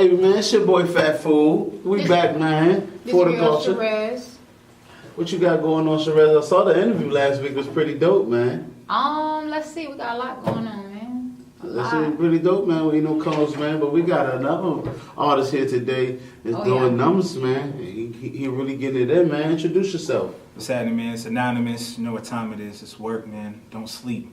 Hey man, it's your boy Fat Food. We back, man. For the culture. Sherez. What you got going on, Sherez? I saw the interview last week. It was pretty dope, man. Let's see. We got a lot going on, man. That's pretty dope, man. We know Cones, man, but we got another artist here today that's doing numbers, man. He really getting it in, man. Introduce yourself. What's happening, man? It's anonymous. You know what time it is. It's work, man. Don't sleep.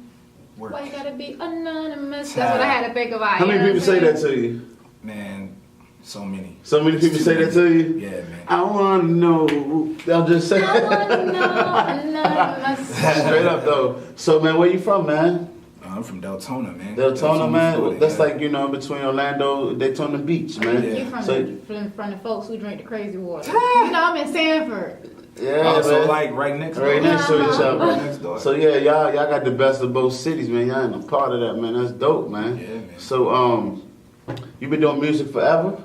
Work. Why you gotta be anonymous? That's what I had to think about. How many people say that to you? Man, so many. So many people say that to you? Yeah, man. I want to know. They'll just say I want to know anonymous. Straight up, though. So, man, where you from, man? I'm from Deltona, man. Deltona, man. Florida, That's yeah. like, you know, between Orlando, Daytona Beach, man. You from, So, from the folks who drink the crazy water. You know, I'm in Sanford. yeah, Also, man. like right next door. Right next to each other. Right next door. So yeah, y'all got the best of both cities, man. Y'all ain't a part of that, man. That's dope, man. Yeah, man. So you been doing music forever?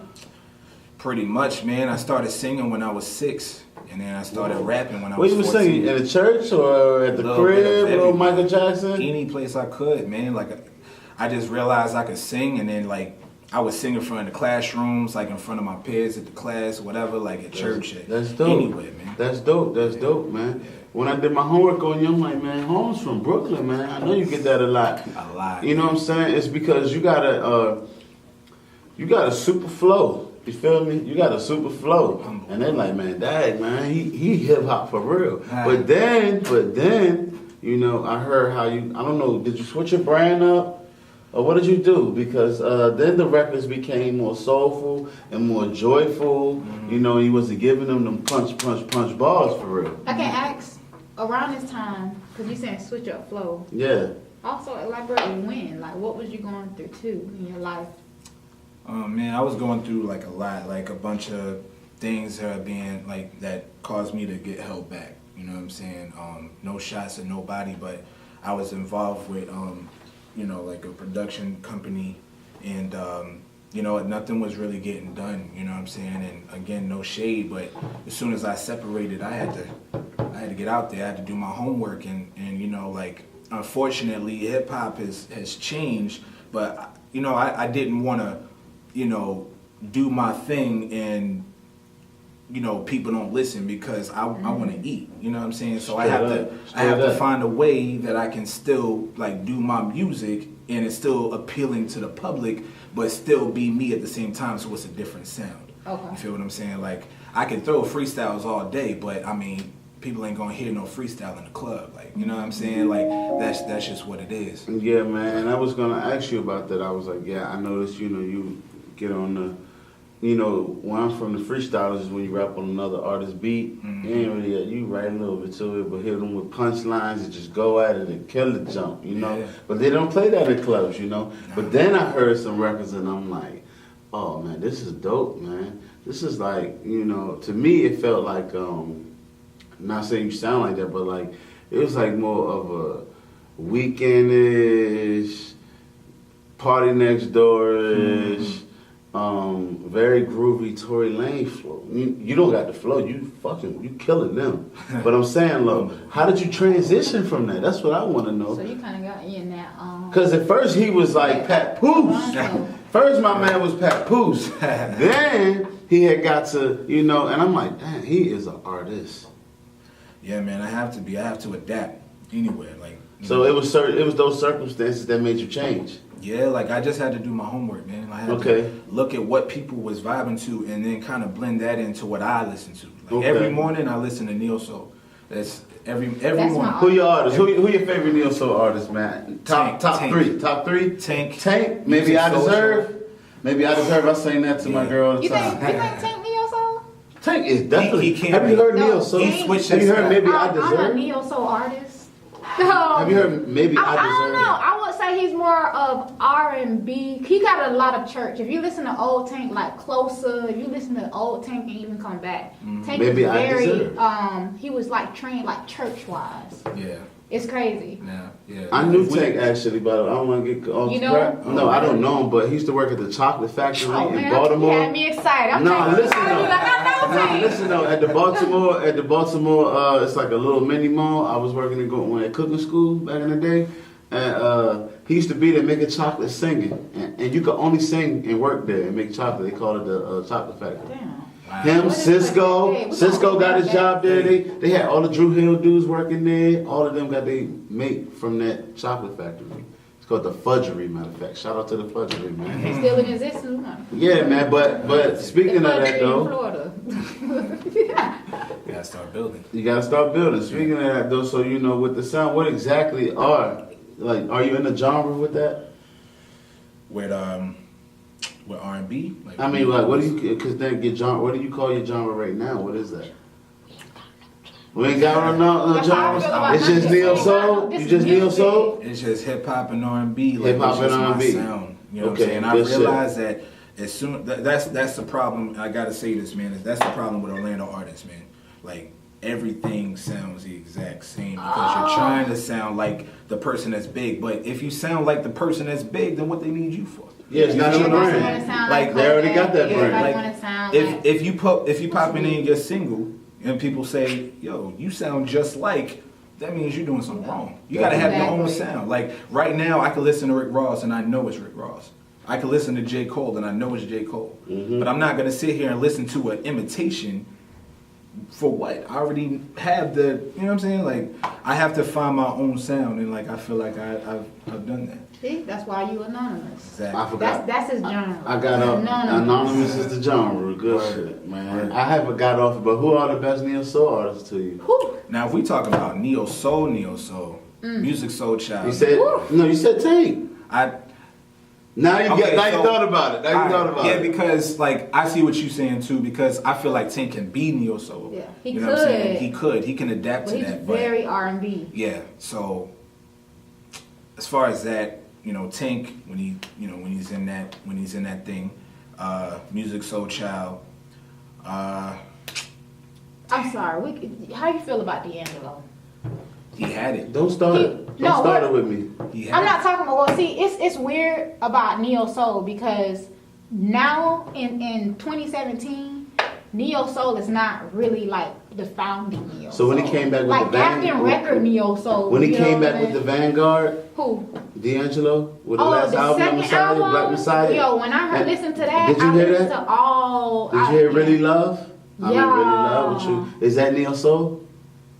Pretty much, man. I started singing when I was 6, and then I started rapping when I Where was you 14. was singing? In the church or at the Little bit of crib? Little everything. Michael Jackson? Any place I could, man. Like, I just realized I could sing, and then like I would sing in front of the classrooms, like in front of my peers at the class, whatever, like at church, That's dope. anywhere, man. That's dope. That's dope, man. Yeah. When I did my homework on you, I'm like, man, Holmes from Brooklyn, man. I know you get that a lot. A lot. You know what I'm saying? It's because you got a super flow. You feel me? You got a super flow. And they're like, man, dang, man, he hip hop for real. Right. But then, you know, I heard how I don't know, did you switch your brand up? Or what did you do? Because then the records became more soulful and more joyful. Mm-hmm. You know, he wasn't giving them punch balls for real. I can ask around this time, because you saying switch up flow. Yeah. Also, elaborate when. Like, what was you going through, too, in your life? Man, I was going through like a lot, like a bunch of things that are being like that caused me to get held back. You know what I'm saying? No shots at nobody, but I was involved with, you know, like a production company, and you know, nothing was really getting done. You know what I'm saying? And again, no shade, but as soon as I separated, I had to get out there. I had to do my homework, and you know, like unfortunately, hip hop has changed, but you know, I didn't want to, you know, do my thing and, you know, people don't listen because I want to eat, you know what I'm saying? So I have to find a way that I can still like do my music and it's still appealing to the public, but still be me at the same time, so it's a different sound. Okay. You feel what I'm saying? Like, I can throw freestyles all day, but I mean, people ain't gonna hear no freestyle in the club. Like, you know what I'm saying? Like, that's just what it is. Yeah, man. I was gonna ask you about that. I was like, yeah, I noticed, you know, you get on the, you know, when I'm from the freestylers is when you rap on another artist's beat. Mm-hmm. You ain't really, you write a little bit to it, but hit them with punchlines and just go at it and kill the jump, you know. Yeah. But they don't play that in clubs, you know. But then I heard some records and I'm like, oh man, this is dope, man. This is like, you know, to me it felt like, not saying you sound like that, but like, it was like more of a weekendish, party next door-ish, very groovy Tory Lane flow. You don't got the flow, you killing them. But I'm saying, look, how did you transition from that? That's what I want to know. So you kind of got in that. Because at first he was like Pat Poose. Toronto. First my man was Pat Poose. Then he had got to, you know, and I'm like, damn, he is an artist. Yeah, man, I have to adapt anywhere. Like, you So know. it was those circumstances that made you change. Yeah, like I just had to do my homework, man. I had to look at what people was vibing to and then kind of blend that into what I listen to. Like every morning I listen to Neo Soul. That's every That's morning. my Who your artists? Who your favorite Neo Soul artist, man? Top Tank. three. Top three? Tank. Maybe Music I Soul Deserve. Maybe I Deserve. I sing that to my Yeah. girl all the You think time. Tank Neo Soul? Tank is definitely. He can't Have you heard No, Neo Soul? he switched Have you his heard style. Maybe I I'm a Deserve? Neo Soul artist. No. Have you heard Maybe I I don't Deserve? know. I would say he's more of R&B. He got a lot of church. If you listen to old Tank, like Closer, if you listen to old Tank and even come back, Tank Maybe is I very Deserve. he was like trained like church wise. Yeah. It's crazy. Yeah. I knew Tank actually, but I don't want to get off You the know crap. him? No, I don't know him, but he used to work at the chocolate factory Oh in man, Baltimore. you had me excited. I'm No, trying to listen tell you, like I know No, Tank. listen though. At the Baltimore, it's like a little mini mall. I was working at cooking school back in the day, and he used to be there making chocolate singing, and you could only sing and work there and make chocolate. They call it the chocolate factory. Damn. Wow. Him, What is Cisco. that? Hey, we Cisco gonna got do his that. job there. They had all the Drew Hill dudes working there. All of them got they mate from that chocolate factory. It's called the Fudgery, matter of fact. Shout out to the Fudgery, man. They still in existence, man. Yeah, man. But speaking of that in though, Florida. We gotta start building. you gotta start building. Speaking of that though, so you know with the sound, what exactly are you in the genre with that? With R&B. Like, I mean, like, what do you? Cause then get genre. What do you call your genre right now? What is that? We ain't got no That's how I feel genre. about It's just music. neo soul. This You just neo music. soul. It's just hip hop and R&B. Like, Hip hop it's just and my R&B. sound. You know Okay, what I'm saying? I good shit. realized that as soon that's the problem. I gotta say this, man. That's the problem with Orlando artists, man. Like everything sounds the exact same because you're trying to sound like the person that's big. But if you sound like the person that's big, then what they need you for? Yeah, it's not your Everybody brand. wanna sound Like, they already got that Kodak. brand. Everybody Like, wanna sound like. If you popping in your single and people say, "Yo, you sound just like," that means you're doing something wrong. You gotta have your own Exactly. sound. Like right now, I can listen to Rick Ross and I know it's Rick Ross. I can listen to J. Cole and I know it's J. Cole. But I'm not gonna sit here and listen to an imitation. For what? I already have the, you know what I'm saying? Like, I have to find my own sound, and like I feel like I've done that. See, that's why you anonymous. Exactly. I forgot. That's his genre. I got off. Anonymous is the genre. Good Word. shit, man. Word. I haven't got off, but who are the best neo soul artists to you? Whew. Now, if we talk about neo soul, Music Soul Child. You said no. You said Tank. I Now you Okay, now you so- thought about it. Now you Alright, thought about yeah, it. because like I see what you're saying too. Because I feel like Tank can be neo soul. Yeah, he you know what I'm saying? could. He could. He can adapt But to he's that. very R&B. Yeah. So as far as that, Tank when he's in that thing, Music Soul Child. I'm sorry. How you feel about D'Angelo? He had it. Don't start it. Don't No, start what- it with me. He had I'm it. not talking about. Well, see, it's weird about neo soul because now in 2017, neo soul is not really like the founding neo. So when he soul. came back with like the Van- Captain Record neo soul. When he you know came what back I'm with the saying? Vanguard, Who? D'Angelo, with the Oh, last the album, second Messiah, album. Black Messiah. Yo, when I heard And- listen to that, Did you I hear listened that? to all. Did you hear Really Love? I mean, Yeah. Really Love with you. Is that neo soul?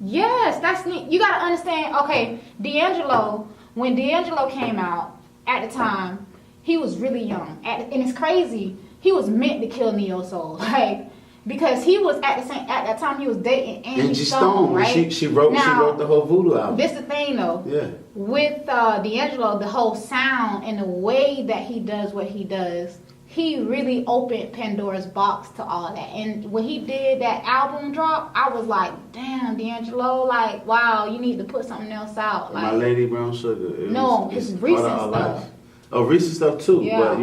Yes, that's neat. You gotta understand. Okay, D'Angelo. When D'Angelo came out at the time, he was really young, and it's crazy. He was meant to kill neo soul, like because he was at that time he was dating Angie Stone, right? She wrote Now, the whole Voodoo album. This the thing though. Yeah. With D'Angelo, the whole sound and the way that he does what he does, he really opened Pandora's box to all that. And when he did that album drop, I was like, damn, D'Angelo, like, wow, you need to put something else out. My Like, Lady Brown Sugar. It No, was- his it's recent part of our stuff. life. Oh, recent stuff too. Yeah. But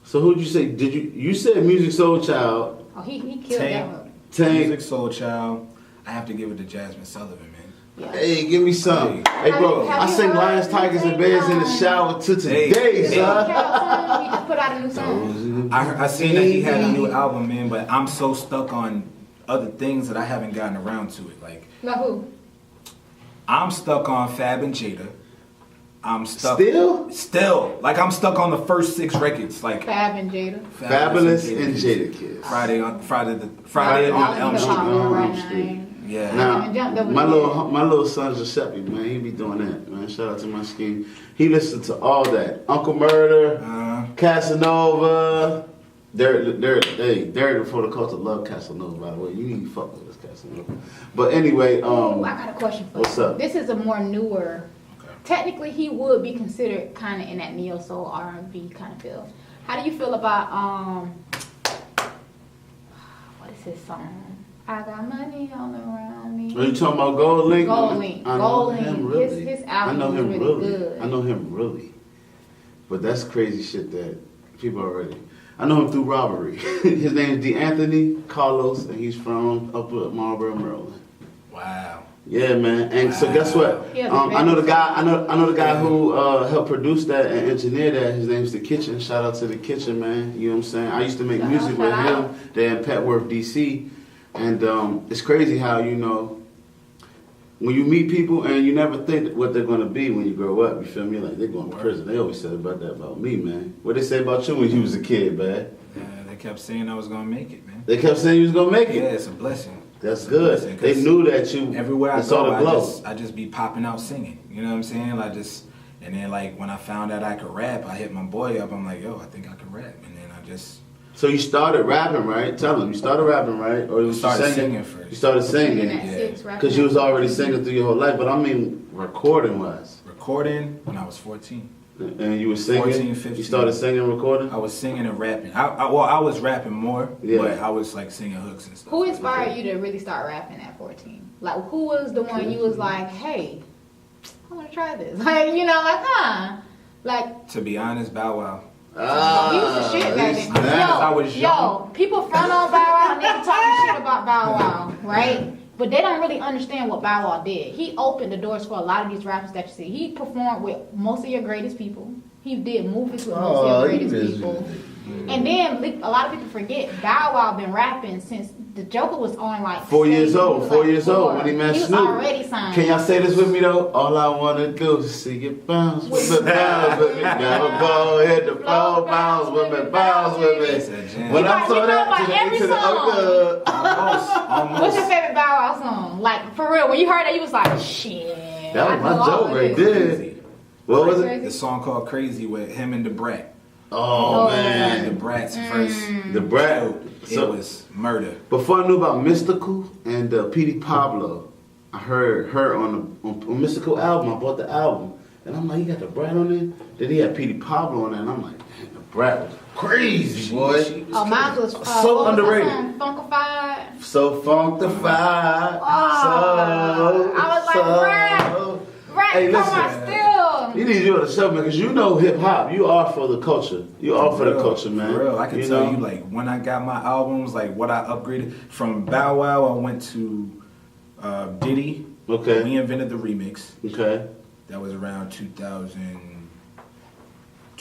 so who'd you say? You said Music Soul Child, oh, he killed Tank. that one. Tank. Music Soul Child. I have to give it to Jasmine Sullivan, man. Yeah. Hey, give me some. Hey, bro, Have I you sing heard Lions, him Tigers, and sing, Bears in the shower to today, Hey. He son. just put out a new song. I seen that he had a new album, man, but I'm so stuck on other things that I haven't gotten around to it. Like, Like who? I'm stuck on Fab and Jada. I'm stuck. Still? Like, I'm stuck on the first 6 records. Like, Fab and Jada. Fabulous and Jada Kids. Friday on All Elm in Street. hip-hop on right Elm now, Street. ain't- Yeah. Now, my little son Giuseppe, man, he be doing that, man. Shout out to my scheme. He listened to all that. Uncle Murder, Casanova. Derek before the culture love Casanova, by the way. You need to fuck with this Casanova. But anyway, Ooh, I got a question for what's you. up? This is a more newer. Okay. Technically, he would be considered kind of in that neo soul R&B kind of feel. How do you feel about what is his song? I got money all around me. Are you talking about Gold Link? Gold Link. I know Gold him Link. really. His album I know is him really really. good. I know him really. But that's crazy shit that people already. I know him through robbery. His name is D'Anthony Carlos, and he's from Upper Marlboro, Maryland. Wow. Yeah, man. And so guess what? He has a I know the big- guy. I know the guy who helped produce that and engineer that. His name's The Kitchen. Shout out to The Kitchen, man. You know what I'm saying? I used to make Shout music out, with shout out. him there in Petworth, DC. And it's crazy how when you meet people and you never think what they're gonna be when you grow up. You feel me? Like they're going to prison. They always said about that about me, man. What they say about you when you was a kid, man? Yeah, they kept saying I was gonna make it, man. They kept saying you was gonna make it. Yeah, it's a blessing. That's good. Blessing, They 'cause knew that you. Everywhere I saw go, the glow. I just be popping out singing. You know what I'm saying? And then like when I found out I could rap, I hit my boy up. I'm like, yo, I think I can rap. And then I just So you started rapping, right? Tell them you started rapping, right? Or you started singing first. You started Singing singing at Yeah. 6, right? because you was already singing through your whole life. But I mean, recording wise, recording when I was 14. and you were singing. 14, 15. You started singing, and recording. I was singing and rapping. I was rapping more, Yeah. but I was like singing hooks and stuff. Who inspired you to really start rapping at 14? Like, who was the one you was like, hey, I want to try this? Like, you know, like, huh? Like, To be honest, Bow Wow. he was the shit back then. I was young. Yo, people front on Bow Wow and they be talking shit about Bow Wow, right? But they don't really understand what Bow Wow did. He opened the doors for a lot of these rappers that you see. He performed with most of your greatest people. He did movies with most of your greatest people. And then a lot of people forget Bow Wow been rapping since the Joker was on like 4 years stage. old. He was 4 like years old when he four. met He was Snoop. already signed. Can y'all say this with me though? All I wanna do is see you bounce with me, bounce with me. Never go hit the floor, bounce with me, bounce with It's a me. jam. When You I know saw that, about every to the song. Almost. What's your favorite Bow Wow song? Like, for real, when you heard that, you was like, shit. That was I my know all joke of right this. there. What was it? Crazy. The song called Crazy with him and the Brat. Oh Oh, man, The Brat's verse. the brat. It So was murder. before I knew about Mystical and Petey Pablo, I heard her on Mystical album. I bought the album, and I'm like, you got the brat on there. Then he had Petey Pablo on there, and I'm like, man, the brat was crazy, boy. Oh, mine was So what was underrated. that song? Funkified. So funkified. Oh, I was like, Right, Hey, come listen. on, still. We need you on the show, man, because you know hip hop. You are for the culture. You are for the culture, man. For real, I can tell know? you, like, when I got my albums, like, what I upgraded. From Bow Wow, I went to Diddy. Okay. We invented the remix. Okay. That was around 2000.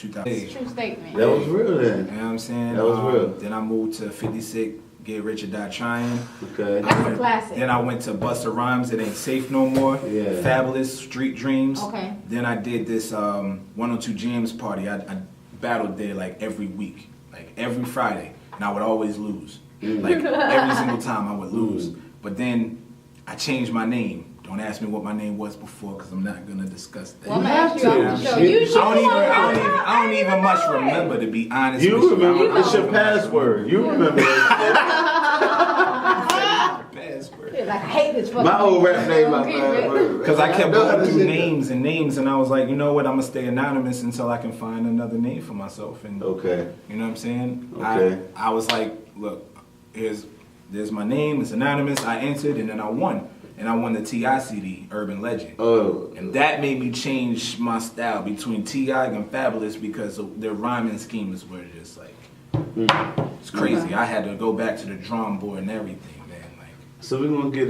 It's a true statement. That was real You then. know what I'm saying? That was real. Then I moved to 50 Cent, Get Rich or Die Trying. Okay. That's a classic. Then I went to Busta Rhymes, It Ain't Safe No More. Yeah. Fabulous, Street Dreams. Okay. Then I did this 102 Jams party. I battled there like every week, like every Friday, and I would always lose. Like every single time I would lose. But then I changed my name. Don't ask me what my name was before, because I'm not gonna discuss that. Well, I'm You gonna have ask you to. after the show. You- You I I don't even much remember, to be honest with You you. remember? You It's your know. password. You remember that Password. Like, I hate this shit. fucking My old rap name, my Okay, password. Because I kept know how going to through say names and names, and I was like, you know what, I'm gonna stay anonymous until I can find another name for myself. And that. Okay. you know what I'm saying? Okay. I was like, look, there's my name, it's anonymous. I entered, and then I won. And I won the T.I. CD, Urban Legend. Oh. And that made me change my style between T.I. and Fabulous, because their rhyming schemes were just like, it's crazy. I had to go back to the drawing board and everything, man. Like, So we're gonna get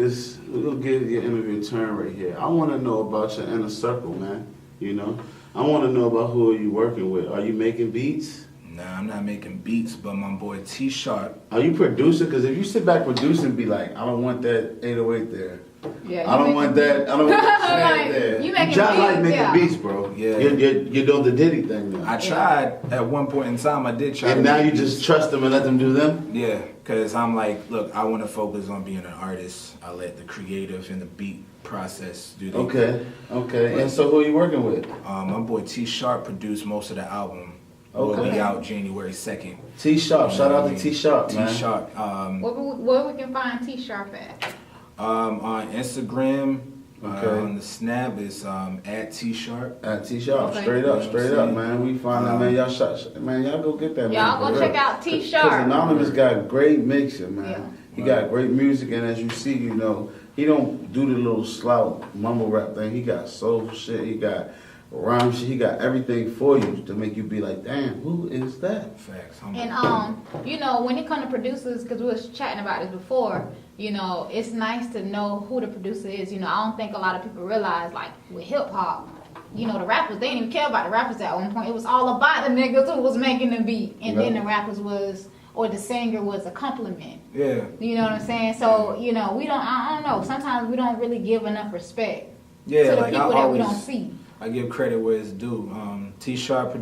your interview turn right here. I wanna know about your inner circle, man. You know? I wanna know about who are you working with. Are you making beats? nah, I'm not making beats, but my boy T Sharp. Are you producing? Because if you sit back producing and be like, I don't want that 808 there. Yeah, I don't want that. I don't want that Like, snare there. you making John like beats, making yeah. beats, bro. Yeah. You're doing the Diddy thing now. I tried at one point in time. I did try. And to now make you beats. just trust them and let them do them? Yeah, because I'm like, look, I want to focus on being an artist. I let the creative and the beat process do the Okay. And so who are you working with? My boy T Sharp produced most of the album. Will Okay. be out January 2nd. T Sharp. Shout out to T Sharp, T man. Sharp. Where we can find T Sharp at? On Instagram, Okay. on the Snap is at T Sharp. At T Sharp, Okay. straight up, Yeah, man. We find that, man. Y'all go get that, man. Y'all for go real. check out T Because Sharp. Anonymous got great mixing, man. Yeah. He got great music, and as you see, you know, he don't do the little slout mumble rap thing. He got soul shit. He got rhyme shit. He got everything for you to make you be like, damn, who is that? Facts. And you know, when it comes to producers, because we was chatting about this before, you know, it's nice to know who the producer is. You know, I don't think a lot of people realize, like with hip hop, you know, the rappers, they didn't even care about the rappers at one point. It was all about the niggas who was making the beat, and then the rappers was or the singer was a compliment. Yeah. You know what I'm saying? So, you know, I don't know. Sometimes we don't really give enough respect Yeah, to the like people I that always, we don't see. I give credit where it's due. T Sharp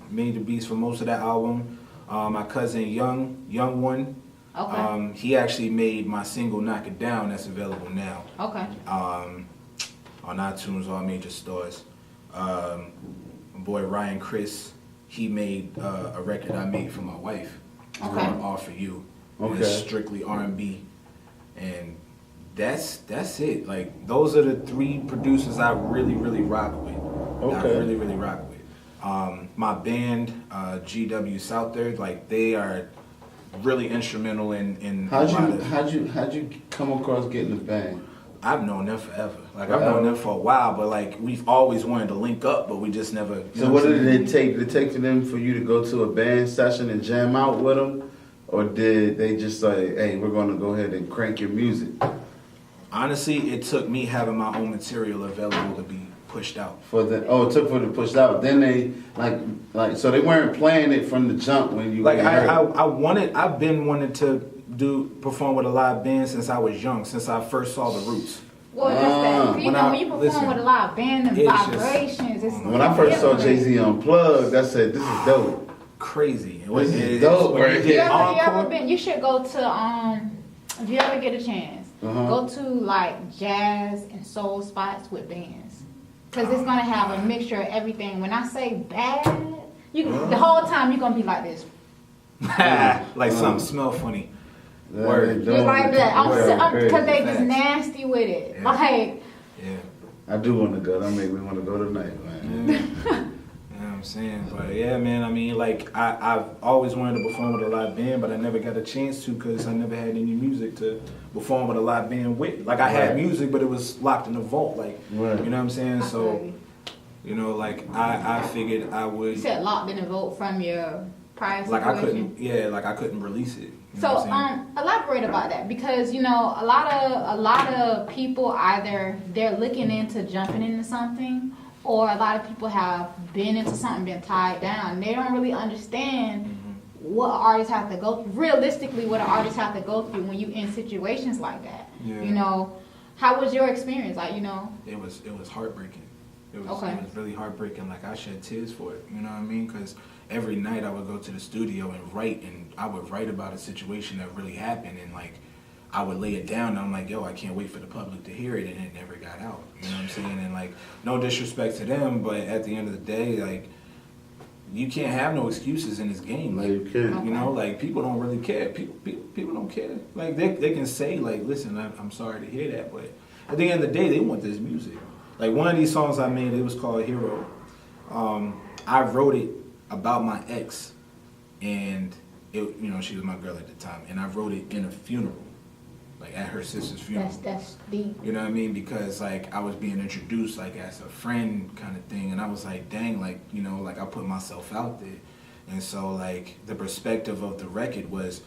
made the beats for most of that album. My cousin Young One, Okay. he actually made my single "Knock It Down" that's available now Okay. on iTunes, all major stores. My boy Ryan Chris, he made a record I made for my wife. It's Okay. called "All for You." And it's strictly R&B, and that's it. Like those are the 3 producers I really rock with. That I really rock with. My band, GW South Third, like they are really instrumental in How'd a lot of. how'd you come across getting the band? I've known them forever. Like I've known them for a while, but like we've always wanted to link up, but we just never. You So know what I'm did saying? it take? Did it take for them for you to go to a band session and jam out with them, or did they just say, "Hey, we're going to go ahead and crank your music"? Honestly, it took me having my own material available to be pushed out. It took for them to push it out. Then they like so they weren't playing it from the jump when you Like heard it. I've been wanting to perform with a live band since I was young, since I first saw the Roots. Well, just that. You When know, I- when you perform listen, with a live band and it's just- vibrations, it's When I first saw different. Jay-Z Unplugged, I said, "This is dope." Crazy. This is dope, when right you here. get You ever encore, been? You should go to if you ever get a chance, go to like jazz and soul spots with bands, cause it's gonna have a mixture of everything. When I say bad, the whole time you're gonna be like this, like something smell funny. Yeah, Word. they just doing like it. that. Crazy. Cause they just Facts. nasty with it. Yeah. Like Yeah. I do want to go. That make me want to go tonight, man. You know what I'm saying? But yeah, man, I mean, like, I've always wanted to perform with a live band, but I never got a chance to because I never had any music to perform with a live band with. Like, I had Right. music, but it was locked in the vault. Like, Right. you know what I'm saying? I feel So, you. you know, like, I figured I You would, said locked in a vote from your prior like, situation. I couldn't release it. You So know what I'm saying? elaborate about that because you know a lot of people either they're looking into jumping into something or a lot of people have been into something, been tied down. They don't really understand what artists have to go through. Realistically, what an artist have to go through when you in situations like that. Yeah. You know, how was your experience? Like, you know, It was heartbreaking. It was Okay. it was really heartbreaking. Like I shed tears for it. You know what I mean? Because every night I would go to the studio and write, and I would write about a situation that really happened, and like I would lay it down. And I'm like, yo, I can't wait for the public to hear it, and it never got out. You know what I'm saying? And like, no disrespect to them, but at the end of the day, like, you can't have no excuses in this game. No, Like, you can't. you know, like people don't really care. People don't care. Like they can say like, listen, I'm sorry to hear that, but at the end of the day, they want this music. Like one of these songs I made, it was called Hero. I wrote it about my ex, and she was my girl at the time, and I wrote it in a funeral, like at her sister's funeral. that's deep. You know what I mean? Because like I was being introduced like as a friend kind of thing, and I was like, dang, like like I put myself out there, and so like the perspective of the record was,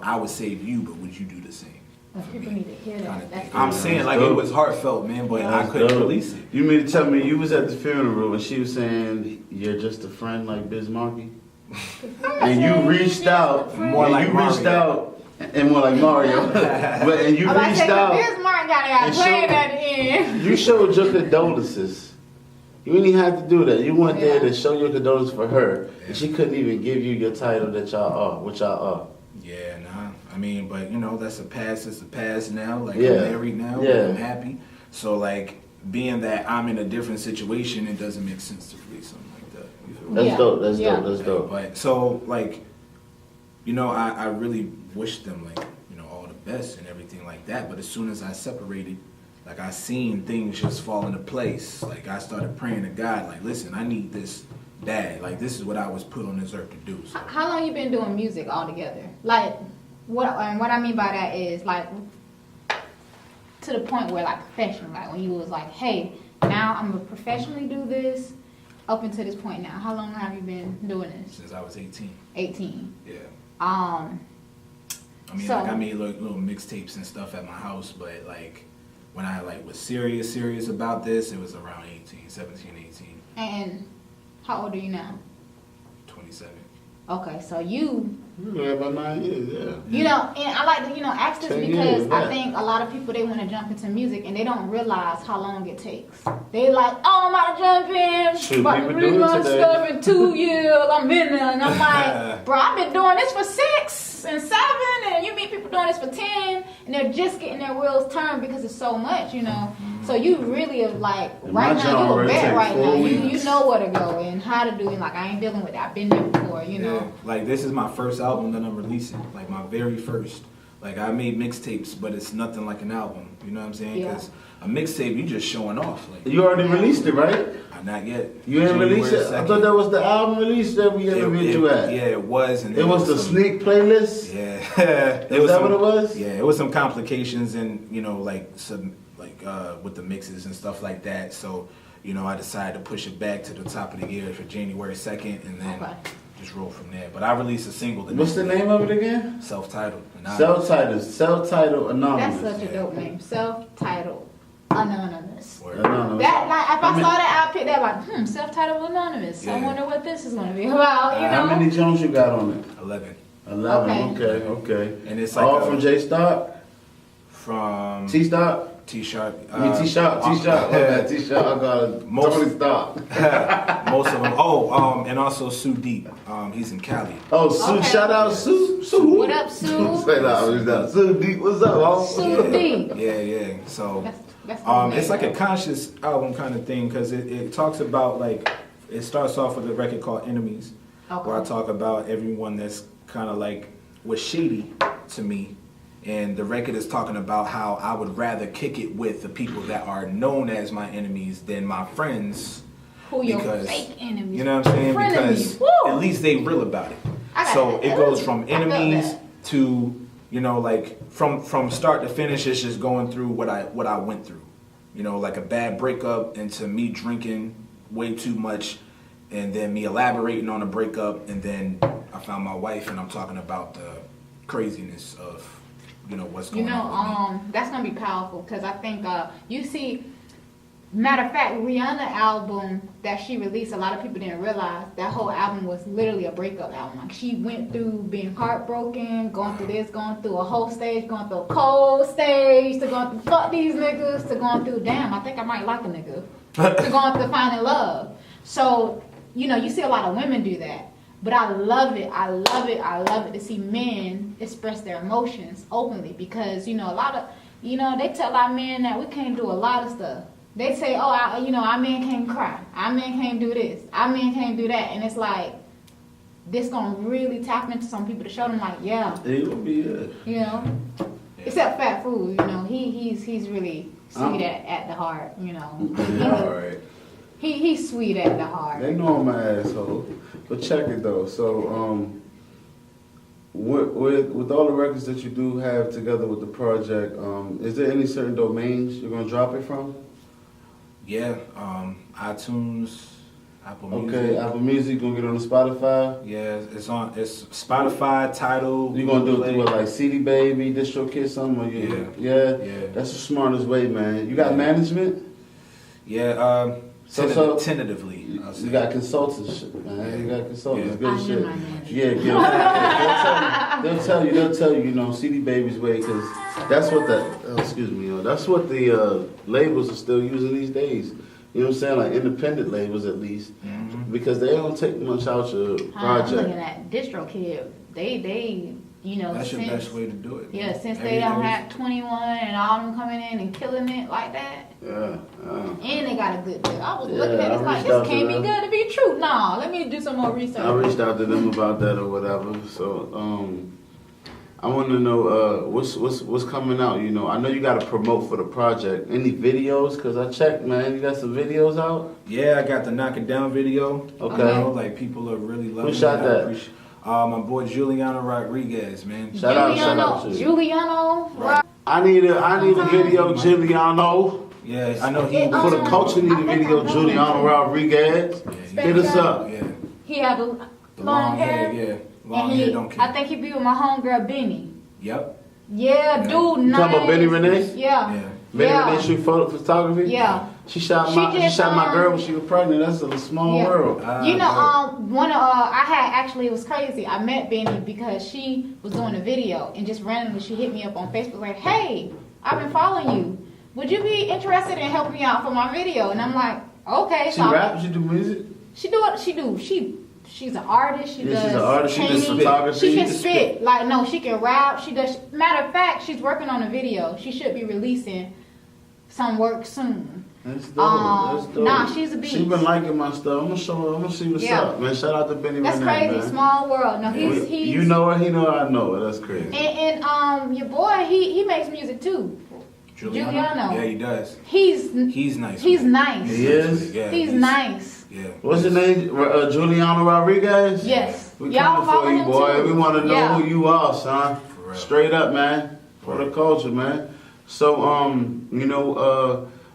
I would save you, but would you do the same? Well, people need to hear Kinda that. thing. That's I'm deep. saying like it was heartfelt, man, but I That's couldn't dope. release it. You mean to tell me you was at the funeral and she was saying you're just a friend like Biz Markie? And you reached out, More and like you reached Mario. out, and more like Mario. And you I'm about to reached say, out. Biz Martin got and played showed- at the end. You showed your condolences. You didn't even have to do that. You went there Yeah. to show your condolences for her, and she couldn't even give you your title that y'all are, what y'all are. Yeah, nah. I mean, but that's a past. It's a past now. Like Yeah. I'm married now. Yeah. I'm happy. So like being that I'm in a different situation, it doesn't make sense to release something like that. You feel me? That's Yeah. dope. That's Yeah. dope. That's dope. But so like, I really wish them like all the best and everything like that. But as soon as I separated, like I seen things just fall into place. Like I started praying to God, like, listen, I need this, Dad. Like this is what I was put on this earth to do. So. How long you been doing music altogether? Like, what I mean by that is like to the point where like professional, like when you was like, hey, now I'm gonna professionally do this. Up until this point now, how long have you been doing this? Since I was 18. 18. Yeah. Um, I mean, So- like I made little mixtapes and stuff at my house, but like when I like was serious about this, it was around 17, 18, and how old are you now? 27. Okay, so you Yeah, about 9 years, yeah. You know, and I like to, ask this 10 because years, I yeah. think a lot of people, they want to jump into music and they don't realize how long it takes. They like, oh, I'm about to jump in, Shoot, about to people release do it my today. stuff in 2 years, I'm in there. And I'm like, bro, I've been doing this for 6 and 7, and you meet people doing this for 10, and they're just getting their wheels turned because it's so much, So you really are like, And right my now, job you a already vet take right 4 now. You weeks. know where to go and how to do it. Like, I ain't dealing with that. I've been there before, Yeah. Like this is my first album that I'm releasing, like my very first. Like I made mixtapes, but it's nothing like an album. You know what I'm saying? Yeah. Because a mixtape, you just showing off. Like You already released it, right? not yet. You didn't release it? I thought that was the album release that we interviewed you at. Yeah, it was. And It was the sneak playlist? Yeah. Is that what it was? Yeah, it was some complications and like some with the mixes and stuff like that. So I decided to push it back to the top of the year for January 2nd, and then just roll from there. But I released a single. What's the name of it again? Self-titled. Self-titled Anonymous. That's such a dope name. Self-titled Anonymous. Anonymous. That, like, if I saw that, I'd pick that like, self-titled Anonymous. I Yeah. wonder what this is going to be about, How many Jones you got on it? 11. 11. Okay. And it's like all from J Stock? From T Stock? T-Sharp. I mean T Sharp. T Sharp. I got Most- Tony Stock. Most of them. Oh, and also Sue Deep. He's in Cali. Oh, Sue! Okay. Shout out Sue. Sue. What up, Sue? Say that. Sue Deep. What's up, homie? Sue D. Yeah. So, That's the name. it's like a conscious album kind of thing because it talks about like it starts off with a record called Enemies, where I talk about everyone that's kind of like was shady to me. And the record is talking about how I would rather kick it with the people that are known as my enemies than my friends. Who your because- fake enemies. You know what I'm saying? Frenemies. Because Woo! at least they real about it. I got So that. it goes from I felt enemies that. to like from start to finish. It's just going through what I went through. Like a bad breakup into me drinking way too much, and then me elaborating on a breakup, and then I found my wife, and I'm talking about the craziness of what's going on with me. That's gonna be powerful because I think you see, matter of fact, Rihanna album that she released, a lot of people didn't realize that whole album was literally a breakup album. Like she went through being heartbroken, going through this, going through a whole stage, going through a cold stage, to going through fuck these niggas, to going through damn, I think I might like a nigga, to going through finding love. So you see a lot of women do that. But I love it to see men express their emotions openly because, a lot of, they tell our men that we can't do a lot of stuff. They say, our men can't cry. Our men can't do this. Our men can't do that. And it's like, this gonna really tap into some people to show them like, yeah. It will be good. Except Fat Food, he's really sweet at the heart, Alright. He's sweet at the heart. They know I'm an asshole. But check it though. So, with all the records that you do have together with the project, is there any certain domains you're gonna drop it from? Yeah, iTunes, Apple Music. Okay, Apple Music gonna get on the Spotify. Yeah, it's Spotify, Tidal. You gonna do it Play. through what, like CD Baby, DistroKid, something? Or yeah. That's the smartest way, man. You got management? Yeah, So- tentatively. I'll say. You got consultants, shit, man. You got consultants, Yeah. good I knew shit. my man. Yeah. They'll tell you, CD Baby's way, because that's what that's what the labels are still using these days. You know what I'm saying? Like independent labels, at least, because they don't take much out your I'm looking project. at DistroKid. They That's your since, best way to do it. yeah, man. since they don't have 21 and all them coming in and killing it like that, Yeah. and they got a good deal. I was Yeah, looking at it, I it's like, reached this out to can't be them. good to be true. Nah, let me do some more research. I reached out to them about that or whatever. So I want to know what's coming out. I know you got to promote for the project. Any videos? Cause I checked, man. You got some videos out. Yeah, I got the Knock It Down video. Okay. Like people are really loving it. shot I that? appreciate- my boy Giuliano Rodriguez, man. Shout out to you. Giuliano. Right. I need a video, Giuliano. Yeah, I know he For the was. culture, need a video, Giuliano Rodriguez. Yeah, Hit us up. Yeah, He had the long hair. yeah. Long And hair don't care. I think he be with my homegirl Benny. Yep. Yeah, dude, You nice. talking about Benny Renee? Yeah. Yeah. Baby, Yeah. they shoot photography? Yeah. She shot She my just, my girl when she was pregnant. That's a small Yeah. world. You know, I had actually, it was crazy. I met Benny because she was doing a video and just randomly she hit me up on Facebook like, hey, I've been following you. Would you be interested in helping me out for my video? And I'm like, okay. She So rap, she do music? she do what she do. She's an artist. She Yeah, does she's an artist. She does painting. photography. She can She can spit. Like, no, she can rap. She does. Matter of fact, she's working on a video. She should be releasing some work soon. That's dope. That's dope. Nah, she's a beast. She been liking my stuff. I'm gonna show her. I'm gonna see what's Yeah. up, man. Shout out to Benny. That's Renee, crazy. man. Small world. No, he's You know her, he know her, I know her. That's crazy. and your boy, he makes music too. Giuliano. Yeah, he does. He's nice. He's nice. He is? Yeah, He's nice. Yeah. What's his name? Giuliano Rodriguez? Yes. We Y'all coming follow for you, him boy. too. We want to know Yeah. who you are, son. For real. Straight up, man. For the culture, man. So,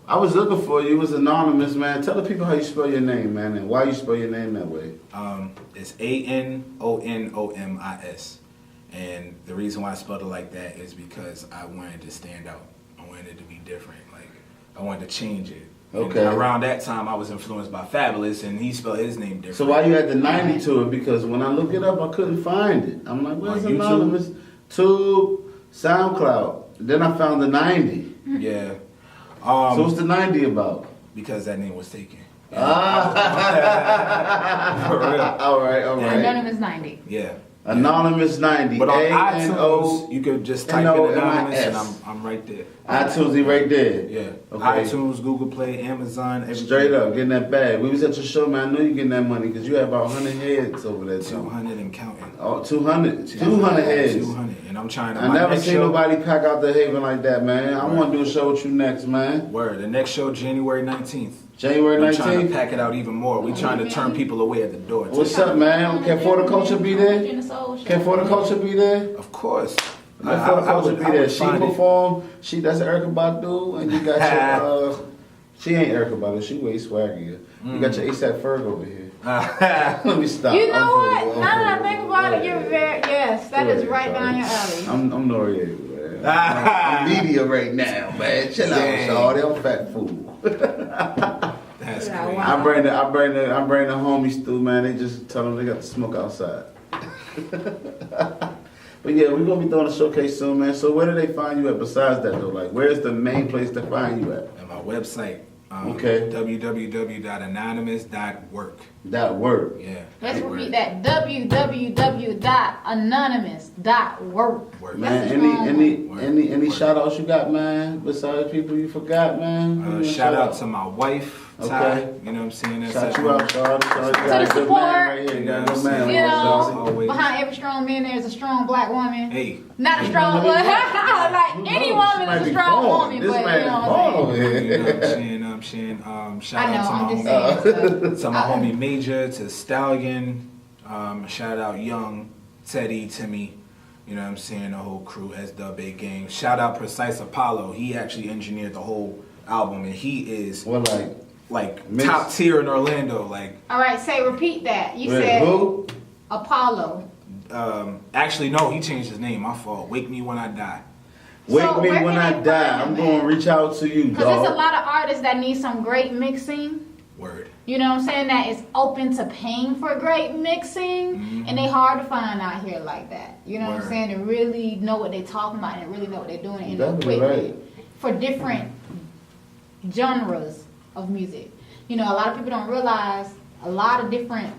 I was looking for you. It was anonymous, man. Tell the people how you spell your name, man, and why you spell your name that way. It's Anonomis, and the reason why I spelled it like that is because I wanted to stand out. I wanted it to be different. Like I wanted to change it. Okay. And around that time, I was influenced by Fabulous, and he spelled his name different. So why you had the 90 to it? Because when I look it up, I couldn't find it. I'm like, where's On YouTube? anonymous? Tube, SoundCloud. Then I found the 90. Yeah. So what's the 90 about? Because that name was taken. For real. All right. Anonymous 90. Yeah. Anonymous 90. But on A-N-O- iTunes, you could just type in Anonymous, and I'm right there. iTunes, he right there. Yeah. Okay. iTunes, Google Play, Amazon, everything. Straight up, getting that bag. We was at your show, man. I know you getting that money because you had about 100 heads over there. 200 and counting. Oh, 200. 200 heads. 200. And I'm trying to. I my never next seen show- nobody pack out the Haven like that, man. I want to do a show with you next, man. Word. The next show, January 19th. January We're trying to 19th. pack it out even more. We're trying to turn people away at the door. What's up, man? Can For the Culture be there? Can For the Culture be there? Of course. Let For the Culture be I there. would She find it. perform. That's Erykah Badu, and you got your. She ain't Erykah Badu. She way swaggier. You got your ASAP Ferg over here. Let me stop. You know I'm what? fooling. Now that I think about it, you're very yes. That is Go right ahead, down your sorry. alley. I'm Noriega, man. I'm media right now, man. Chill out, Dang. shawty. I'm fat fool. That's Yeah, crazy. wow. I bring the homies through, man. They just tell them they got the smoke outside. But yeah, we're gonna be throwing a showcase soon, man. So where do they find you at besides that though? Like, where's the main place to find you at? At my website. Okay. www.anonymous.work. That work. Yeah. Let's Word. repeat that. www.anonymous.work. Work. Man, That's a strong any Word. shout outs you got, man? Besides people you forgot, man. Who you Shout out to my wife, Ty. Okay. You know what I'm saying? That's Shout at you out, Charlie. You got a the good support. man right here. You got a good man. You Yeah. know, Always. behind every strong man there's a strong black woman. Hey. Not a strong woman. Like any woman is a strong woman, This but man you know is what I'm born over saying. You know what here. I'm saying? Shout I know, out to I'm my just homie. saying. To my homie Major, to Stallion, shout out Young, Teddy, Timmy, you know what I'm saying, the whole crew, SWA gang. Shout out Precise Apollo, he actually engineered the whole album, and he is Well, like mix- top tier in Orlando. Like, All right, say repeat that. You wait, said who? Apollo. actually no, he changed his name, my fault. Wake Me When I Die. Wake So me where when can I they die. find I'm him going at? to reach out to you, Because there's a dog. lot of artists that need some great mixing. Word. You know what I'm saying? That is open to paying for great mixing. And they hard to find out here like that. You know what I'm Word. saying? To really know what they're talking about and really know what they're doing and Definitely equipment right. for different genres of music. You know, a lot of people don't realize a lot of different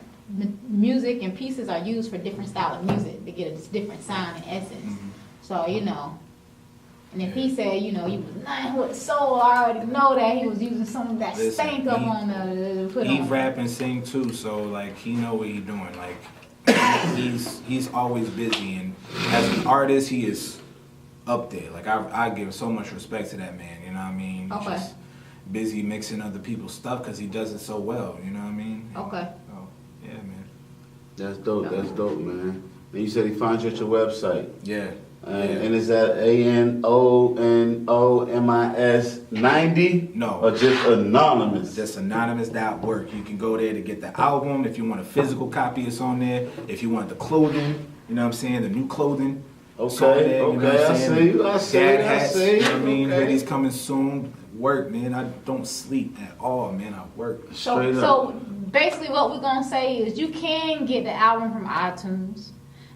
music and pieces are used for different style of music to get a different sound and essence. So, you know, and if he said, you know, he was nothing with soul, I already know that he was using some of that Listen, stank up he- on the put He on. rap and sing too, so like he know what he doing. Like he's always busy, and as an artist, he is up there. Like I give so much respect to that man. You know what I mean? He's Okay. just busy mixing other people's stuff because he does it so well. You know what I mean? Okay. Oh yeah, man. That's dope, man. And you said he found you at your website. Yeah. And is that ANONOMIS 90? No. Or just anonymous? Just anonymous.work. You can go there to get the album. If you want a physical copy, it's on there. If you want the clothing, you know what I'm saying, the new clothing, Okay, you know what okay, I'm I saying? see you, I see Dad you, I hats, see you know what I you, mean? okay. Hoodies coming soon. Work, man. I don't sleep at all, man. I work. Straight up. So basically, what we're gonna say is you can get the album from iTunes,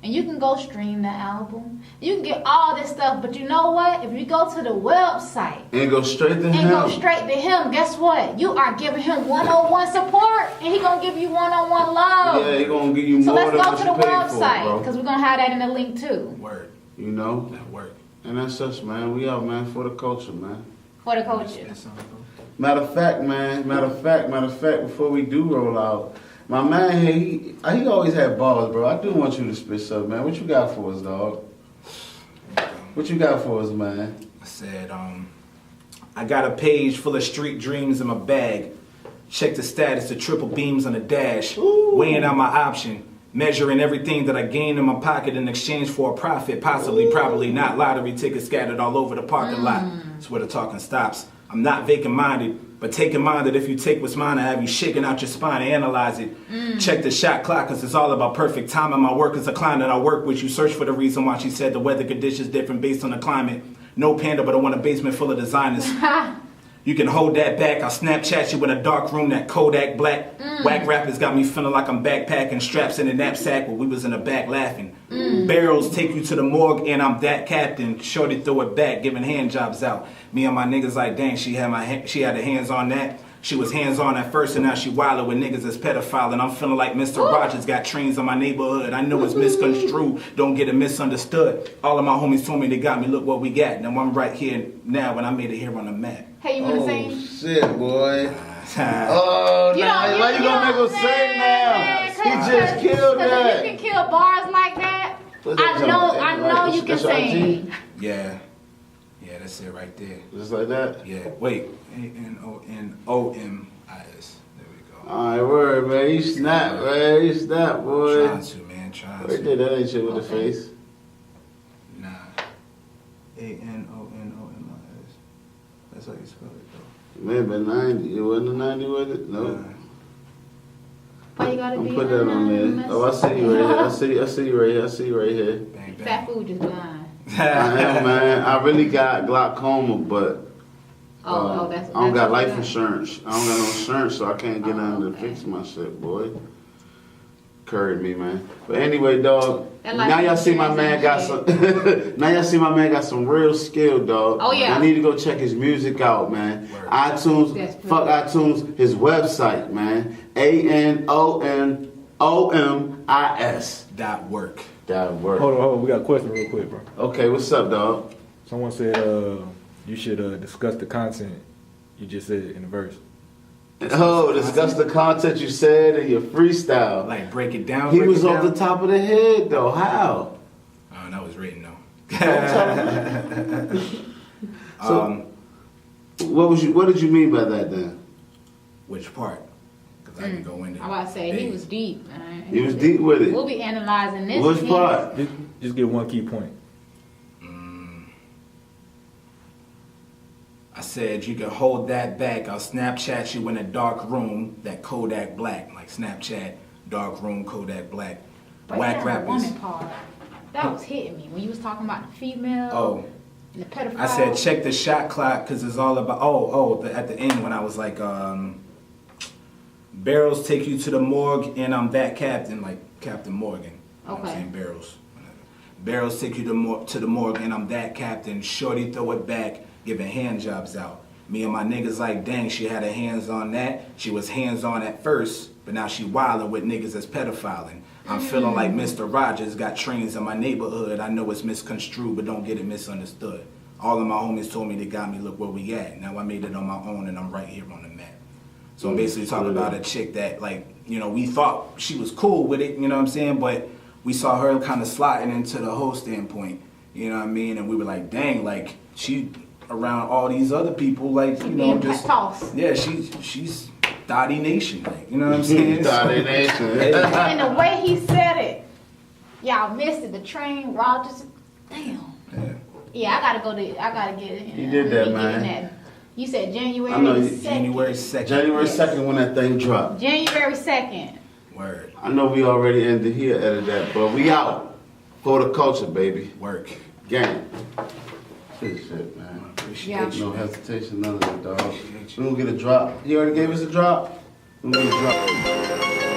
and you can go stream the album. You can get all this stuff, but you know what? If you go to the website And go straight to and him. go straight to him, guess what? You are giving him one-on-one support, and he gonna give you one-on-one love. Yeah, he gonna give you So more let's than go what to you the paid website for, because bro. we're gonna have that in the link too Word. You know? That work. And that's us, man. We out, man, for the culture, man. for the coaches. That's something, bro. Matter of fact, man. Matter of fact, before we do roll out, my man here, he always had balls, bro. I do want you to spit something, man. What you got for us, dog? What you got for us, man? I said, I got a page full of street dreams in my bag. Check the status of triple beams on the dash. Ooh. Weighing out my option. Measuring everything that I gained in my pocket in exchange for a profit. Possibly, probably not. Lottery tickets scattered all over the parking lot. That's where the talking stops. I'm not vacant-minded, but take in mind that if you take what's mine, I have you shaking out your spine and analyze it. Check the shot clock, because it's all about perfect timing. My work is a client that I work with. You search for the reason why she said the weather conditions different based on the climate. No panda, but I want a basement full of designers. You can hold that back. I'll Snapchat you in a dark room, that Kodak black. Whack rappers got me feeling like I'm backpacking, straps in a knapsack while we was in the back laughing. Barrels take you to the morgue and I'm that captain. Shorty throw it back, giving hand jobs out. Me and my niggas like, dang, she had her hands on that. She was hands on at first and now she wildin' with niggas as pedophile. And I'm feeling like Mr. Rogers got trains on my neighborhood. I know it's misconstrued, don't get it misunderstood. All of my homies told me they got me, look what we got. Now I'm right here now when I made it here on the map. Hey, you wanna sing? Shit, boy. Oh, You nah, don't- why you gonna make him man, sing now? man, He just killed If that. you can kill bars like that, What's that I jump? know you can That's your sing. IG? Yeah. Yeah, that's it right there. Just like that? Yeah, wait. ANONOMIS. There we go. Alright, word, man. You snap, man. You snap, boy. Trying to, man. Trying Right to. there, that ain't shit with the face. Nah. ANONOMIS. That's how you spell it, though. Maybe 90. It wasn't a 90 with it? No. Why you gotta I'm be put that on there. anonymous? Oh, I see you right here. I see you right here. I see you right here. Bang, Fat bang. food just blind. I am, man. I really got glaucoma, but That's. I don't got that's- life insurance. I don't got no insurance, so I can't get nothing to fix my shit, boy. Curried me, man. But anyway, dog. That life Now y'all see my man insurance got ain't some. Now y'all see my man got some real skill, dog. Oh, yeah. I need to go check his music out, man. Word. iTunes, That's pretty fuck good. iTunes. His website, man. ANONOMIS. .work. That work. Hold on. We got a question real quick, bro. Okay, what's up, dog? Someone said you should discuss the content you just said in the verse. Oh, discuss the content you said in your freestyle. Like, break it down. He break was it off the down. top of the head, though. How? Oh, that was written, though. So, what did you mean by that then? Which part? Because I can go into I'm about to say he days. was deep. Man. He was deep with it. We'll be analyzing this. Which piece. part? Just give one key point. I said you can hold that back. I'll Snapchat you in a dark room, that Kodak black, like Snapchat, dark room, Kodak black. But Whack yeah, rappers. The woman part, that was hitting me when you was talking about the female. Oh, The pedophile. I said check the shot clock because it's all about. At the end when I was like, barrels take you to the morgue and I'm that captain, like Captain Morgan. You know what I'm Okay. saying? Barrels. Barrels take you to the morgue and I'm that captain. Shorty throw it back, giving hand jobs out. Me and my niggas like, dang, she had her hands on that. She was hands on at first, but now she wildin' with niggas that's pedophiling. I'm feeling like Mr. Rogers, got trains in my neighborhood. I know it's misconstrued, but don't get it misunderstood. All of my homies told me they got me, look where we at. Now I made it on my own and I'm right here on the map. So I'm basically talking about a chick that, like, you know, we thought she was cool with it, you know what I'm saying? But we saw her kind of sliding into the whole standpoint, you know what I mean? And we were like, dang, like, she around all these other people, like, you know, being just, tossed. yeah, she's Dottie Nation, like, you know what I'm saying? Dottie Nation. And the way he said it, y'all missed it. The train, Rogers. Damn. Yeah. Yeah, I gotta get it. You did that, We man. getting that. You said January I know you- 2nd. January 2nd. January Yes. 2nd when that thing dropped. January 2nd. Word. I know we already ended here, edit that, but we out. For the culture, baby. Work. Gang. Good shit, man. Yeah. No hesitation, none of that, dog. We gonna get a drop. He already gave us a drop. We gonna get a drop.